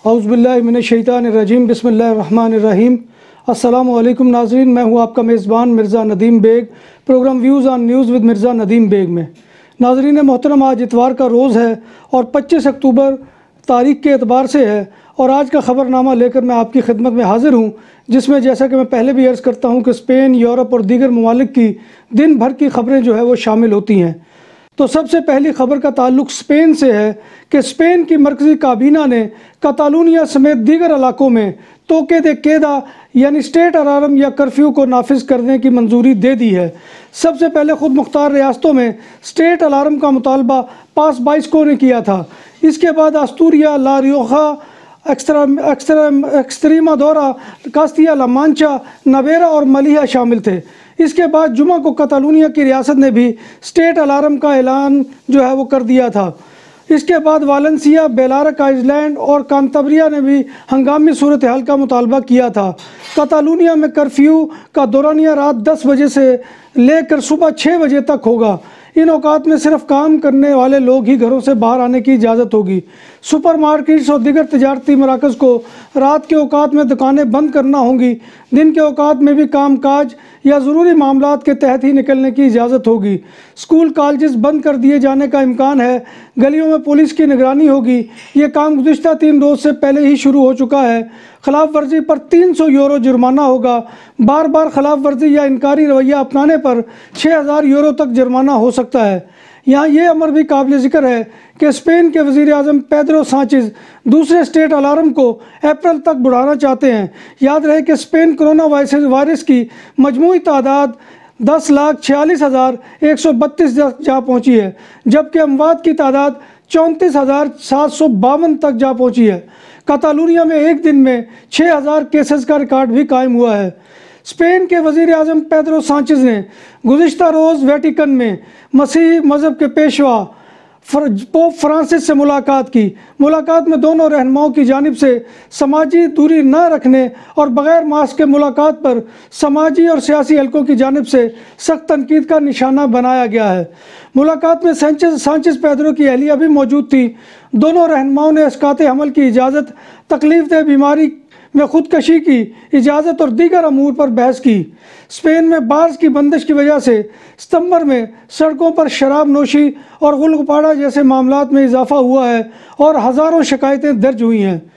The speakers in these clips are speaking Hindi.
औज़ुबिल्लाहिमिनश्शैतानिर्रजीम बिस्मिल्लाहिर्रहमानिर्रहीम। अस्सलामुअलैकुम नाज़रीन, मैं हूँ आपका मेज़बान Mirza Nadeem Baig, programme views on news with Mirza Nadeem Baig में। नाज़रीन मोहतरम, आज इतवार का रोज़ है और 25 अक्टूबर तारीख़ के एतबार से है और आज का ख़बरनामा लेकर मैं आपकी खिदमत में हाज़िर हूँ, जिसमें जैसा कि मैं पहले भी अर्ज़ करता हूँ कि स्पेन, यूरोप और दीगर ममालिक की दिन भर की ख़बरें जो है वो शामिल होती हैं। तो सबसे पहली खबर का ताल्लुक स्पेन से है कि स्पेन की मरकज़ी काबीना ने कतालूनिया समेत दीगर इलाकों में तोके दे केदा यानी स्टेट अलार्म या कर्फ्यू को नाफिज करने की मंजूरी दे दी है। सबसे पहले ख़ुद मुख्तार रियासतों में स्टेट अलार्म का मुतालबा पास 22 को ने किया था। इसके बाद अस्तूरिया, ला रियोजा, एक्सट्रीमादोरा, कास्तिया ला मांचा, नवेरा और मलिया शामिल थे। इसके बाद जुमा को कतालूनिया की रियासत ने भी स्टेट अलार्म का ऐलान जो है वो कर दिया था। इसके बाद वालेंसिया, बेलारक आइलैंड और कांताब्रिया ने भी हंगामी सूरत हाल का मुतालबा किया था। कतालूनिया में कर्फ्यू का दौरानिया रात 10 बजे से लेकर सुबह 6 बजे तक होगा। इन औकात में सिर्फ काम करने वाले लोग ही घरों से बाहर आने की इजाज़त होगी। सुपरमार्केट्स और दीगर तजारती मराकज़ को रात के औकात में दुकानें बंद करना होंगी। दिन के औकात में भी काम काज या ज़रूरी मामलात के तहत ही निकलने की इजाज़त होगी। स्कूल कॉलेजेस बंद कर दिए जाने का इम्कान है। गलियों में पुलिस की निगरानी होगी। ये काम गुज़िश्ता 3 रोज़ से पहले ही शुरू हो चुका है। खिलाफ वर्जी पर 300 यूरो जुर्माना होगा। बार बार खिलाफ वर्जी या इनकारी रवैया अपनाने पर 6000 यूरो तक जुर्माना हो सकता है। यहाँ ये अमर भी काबिल ज़िक्र है कि स्पेन के वज़ीर आज़म पेड्रो साnchez दूसरे स्टेट अलार्म को अप्रैल तक बढ़ाना चाहते हैं। याद रहे कि स्पेन कोरोना वायरस की मजमूई तादाद 10,46,132 तक जा पहुँची है, जबकि अमवात की तादाद 34,752 तक जा पहुँची है। कतालूनिया में एक दिन में 6000 केसेस का रिकॉर्ड भी कायम हुआ है। स्पेन के वज़ीर आज़म पेड्रो साnchez ने गुज़िश्ता रोज़ वेटिकन में मसीही मज़हब के पेशवा पोप फ्रांसिस से मुलाकात की। मुलाकात में दोनों रहनुमाओं की जानिब से समाजी दूरी न रखने और बग़ैर मास्क के मुलाकात पर समाजी और सियासी हलकों की जानिब से सख्त तनकीद का निशाना बनाया गया है। मुलाकात में साnchez पेड्रो की अहलिया भी मौजूद थी। दोनों रहनुमाओं ने इसकाते हमल की इजाज़त, तकलीफ़देह बीमारी में खुदकशी की इजाज़त और दीगर अमूर पर बहस की। स्पेन में बार्स की बंदिश की वजह से सितंबर में सड़कों पर शराब नोशी और गुलगुपाड़ा जैसे मामलात में इजाफा हुआ है और हज़ारों शिकायतें दर्ज हुई हैं।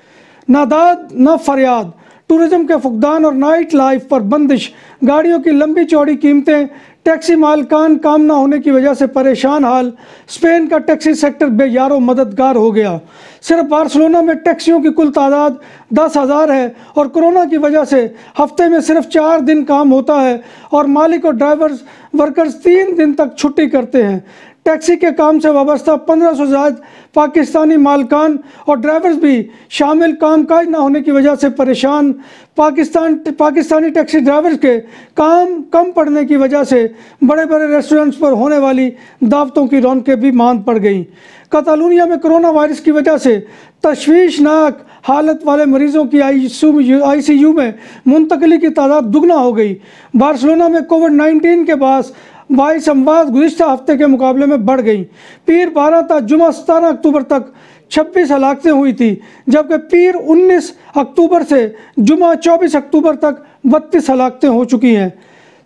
नादाद न फरियाद, टूरिज़म के फुकदान और नाइट लाइफ पर बंदिश, गाड़ियों की लंबी चौड़ी कीमतें, टैक्सी मालिकान काम न होने की वजह से परेशान हाल। स्पेन का टैक्सी सेक्टर बेयारो मददगार हो गया। सिर्फ बार्सिलोना में टैक्सियों की कुल तादाद 10,000 है और कोरोना की वजह से हफ्ते में सिर्फ 4 दिन काम होता है और मालिक और ड्राइवर्स वर्कर्स 3 दिन तक छुट्टी करते हैं। टैक्सी के काम से वाबस्ता 1500 से ज़्यादा पाकिस्तानी मालकान और ड्राइवर्स भी शामिल कामकाज न होने की वजह से परेशान। पाकिस्तानी टैक्सी ड्राइवर्स के काम कम पड़ने की वजह से बड़े बड़े रेस्टोरेंट्स पर होने वाली दावतों की रौनकें भी मांद पड़ गई। कतालूनिया में कोरोना वायरस की वजह से तशवीशनाक हालत वाले मरीजों की ICU में मुंतकली की तादाद दुगना हो गई। बार्सिलोना में कोविड-19 के बाद 22 अमवात गुज़िश्ता हफ्ते के मुकाबले में बढ़ गई। पीर 12 था जुमा 17 अक्टूबर तक 26 हलाकतें हुई थी, जबकि पीर 19 अक्टूबर से जुमा 24 अक्टूबर तक 32 हलाकतें हो चुकी हैं।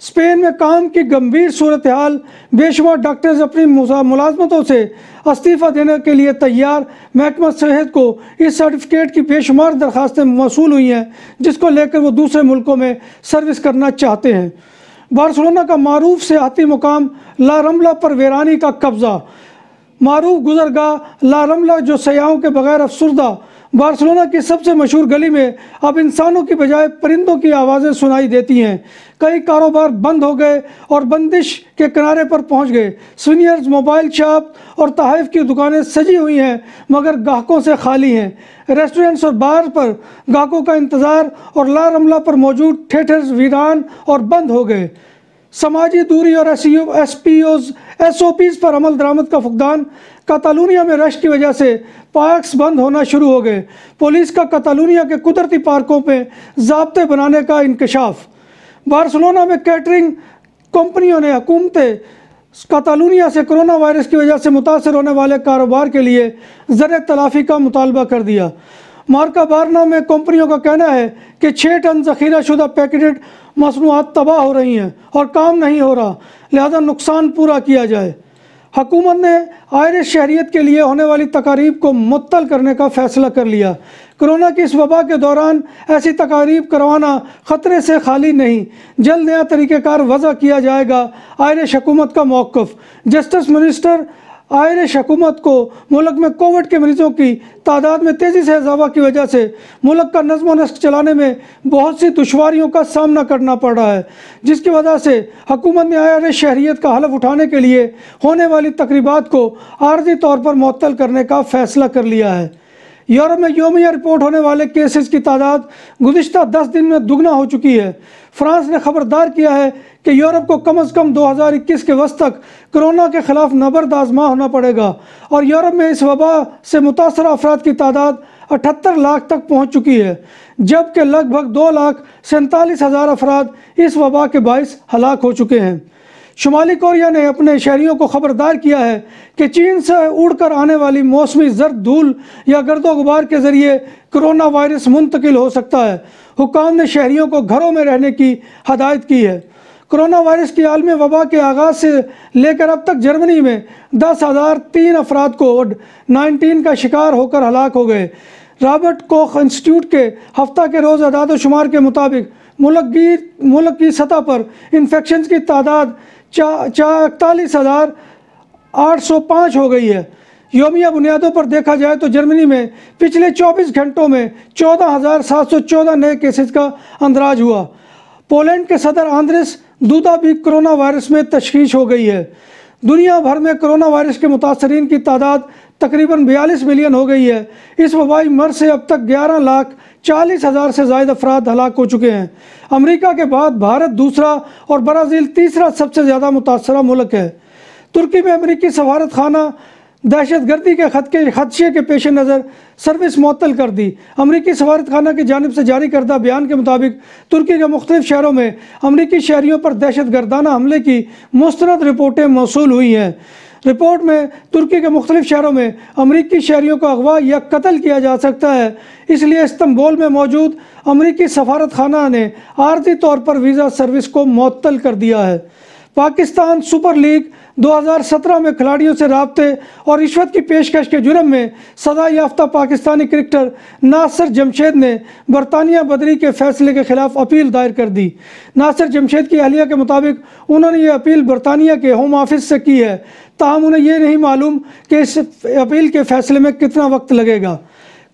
स्पेन में काम की गंभीर सूरत हाल, बेशुमार डॉक्टर्स अपनी मुलाजमतों से इस्तीफ़ा देने के लिए तैयार। महकमा सेहत को इस सर्टिफिकेट की बेशुमार दरख्वास्तें मौसूल हुई हैं, जिसको लेकर वो दूसरे मुल्कों में सर्विस करना चाहते हैं। बार्सिलोना का मारूफ सियाहती मुकाम ला रमला पर वीरानी का कब्ज़ा। मारूफ गुजरगाह ला रमला जो सयाहों के बगैर अफसुर्दा, बार्सिलोना की सबसे मशहूर गली में अब इंसानों की बजाय परिंदों की आवाज़ें सुनाई देती हैं। कई कारोबार बंद हो गए और बंदिश के किनारे पर पहुंच गए। सीनियर्स, मोबाइल शॉप और तहफ़ की दुकानें सजी हुई हैं मगर ग्राहकों से खाली हैं। रेस्टोरेंट्स और बार पर ग्राहकों का इंतज़ार और ला रमला पर मौजूद थिएटर्स वीरान और बंद हो गए। समाजी दूरी और SOPs पर अमल दरामद का फुकदान। कतालूनिया में रश की वजह से पार्क्स बंद होना शुरू हो गए। पुलिस का कतालूनिया के कुदरती पार्कों में ज़ाब्ते बनाने का इंकशाफ। बार्सिलोना में कैटरिंग कंपनियों ने हुकूमतें कतालूनिया से कोरोना वायरस की वजह से मुतासर होने वाले कारोबार के लिए ज़र तलाफ़ी का मुतालबा कर दिया। मार्का बारना में कंपनियों का कहना है कि 6 टन ज़ख़ीरा शुदा पैकेटेड मसनूआत तबाह हो रही हैं और काम नहीं हो रहा, लिहाजा नुकसान पूरा किया जाए। हुकूमत ने आयरिश शहरियत के लिए होने वाली तकारीब को मुअत्तल करने का फ़ैसला कर लिया। कोरोना की इस वबा के दौरान ऐसी तकारीब करवाना ख़तरे से खाली नहीं, जल्द नया तरीक़ेकार वज़ा किया जाएगा। आयरिश हुकूमत का मौक़िफ़। जस्टिस मिनिस्टर आयरिश हुकूमत को मुल्क में कोविड के मरीजों की तादाद में तेज़ी से इजाफा की वजह से मुल्क का नज़्म व नस्क चलाने में बहुत सी दुश्वारियों का सामना करना पड़ रहा है, जिसकी वजह से हुकूमत ने आयरिश शहरियत का हलफ उठाने के लिए होने वाली तकरीबात को आर्जी तौर पर मुअत्तल करने का फ़ैसला कर लिया है। यूरोप में यौमिया रिपोर्ट होने वाले केसेस की तादाद गुज़िश्ता 10 दिन में दुगना हो चुकी है। फ्रांस ने खबरदार किया है कि यूरोप को कम अज़ कम 2021 के वस्त तक कोरोना के ख़िलाफ़ नबर्द आज़मा होना पड़ेगा और यूरोप में इस वबा से मुतासरा अफराद की तादाद 78 लाख तक पहुँच चुकी है, जबकि लगभग 2,47,000 अफराद इस वबा के बाइस हलाक हो चुके हैं। शुमाली कोरिया ने अपने शहरियों को खबरदार किया है कि चीन से उड़कर आने वाली मौसमी जर्द धूल या गर्दो गुबार के ज़रिए कोरोना वायरस मुंतकिल हो सकता है। हुक्काम ने शहरियों को घरों में रहने की हदायत की है। कोरोना वायरस की आलमी वबा के आगाज़ से लेकर अब तक जर्मनी में 10,003 अफराद कोविड-19 का शिकार होकर हलाक हो गए। रॉबर्ट कोख इंस्टीट्यूट के हफ्ता के रोज़ अदाद शुमार के मुताबिक मुल्क की सतह पर इन्फेक्शन की तादाद 41,805 हो गई है। योमिया बुनियादों पर देखा जाए तो जर्मनी में पिछले 24 घंटों में 14,714 नए केसेस का अंदराज हुआ। पोलैंड के सदर आंद्रेस दूदा भी कोरोना वायरस में तशखीस हो गई है। दुनिया भर में कोरोना वायरस के मुतासरीन की तादाद तकरीबन 42 मिलियन हो गई है। इस वबाई मर्ज से अब तक 11,40,000 से ज़ायद अफराद हलाक हो चुके हैं। अमेरिका के बाद भारत दूसरा और ब्राज़ील तीसरा सबसे ज़्यादा मुतासरा मुल्क है। तुर्की में अमेरिकी सफारत खाना दहशतगर्दी के खदशे के पेश नज़र सर्विस मुअत्तल कर दी। अमरीकी सफारत खाना की जानिब से जारी करदा बयान के मुताबिक तुर्की के मुख्तलिफ शहरों में अमरीकी शहरियों पर दहशतगर्दाना हमले की मुस्तरद रिपोर्टें मौसूल हुई हैं। रिपोर्ट में तुर्की के मुख्तलिफ शहरों में अमरीकी शहरियों को अगवा या कत्ल किया जा सकता है, इसलिए इस्तंबुल में मौजूद अमरीकी सफारत खाना ने आर्जी तौर पर वीज़ा सर्विस को मुअत्तल कर दिया है। पाकिस्तान सुपर लीग 2017 में खिलाड़ियों से राब्ते और रिश्वत की पेशकश के जुर्म में सजा याफ्ता पाकिस्तानी क्रिकेटर नासिर जमशेद ने बरतानिया बदरी के फैसले के खिलाफ अपील दायर कर दी। नासिर जमशेद की अहलिया के मुताबिक उन्होंने ये अपील बरतानिया के होम ऑफिस से की है, ताहम उन्हें ये नहीं मालूम कि इस अपील के फैसले में कितना वक्त लगेगा।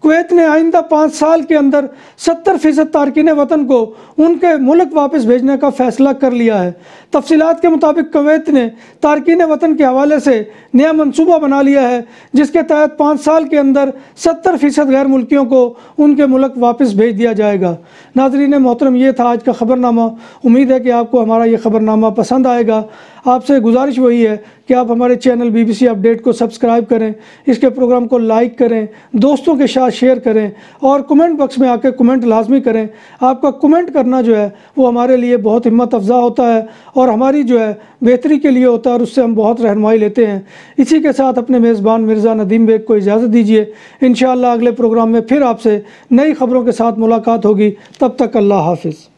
कुवैत ने आइंदा 5 साल के अंदर 70% तारकीन वतन को उनके मुल्क वापस भेजने का फ़ैसला कर लिया है। तफसीलात के मुताबिक कुवैत ने तारकीन वतन के हवाले से नया मनसूबा बना लिया है, जिसके तहत 5 साल के अंदर 70% गैर मुल्कियों को उनके मुल्क वापस भेज दिया जाएगा। नाज़रीन मोहतरम, ये था आज का ख़बरनामा। उम्मीद है कि आपको हमारा ये ख़बरनामा पसंद आएगा। आपसे गुजारिश वही है कि आप हमारे चैनल BBC अपडेट को सब्सक्राइब करें, इसके प्रोग्राम को लाइक करें, दोस्तों के साथ शेयर करें और कमेंट बॉक्स में आकर कमेंट लाजमी करें। आपका कमेंट करना जो है वो हमारे लिए बहुत हिम्मत अफजा होता है और हमारी जो है बेहतरी के लिए होता है और उससे हम बहुत रहनुमाई लेते हैं। इसी के साथ अपने मेज़बान मिर्ज़ा नदीम बेग को इजाज़त दीजिए। इंशाअल्लाह अगले प्रोग्राम में फिर आपसे नई ख़बरों के साथ मुलाकात होगी। तब तक अल्लाह हाफ़िज़।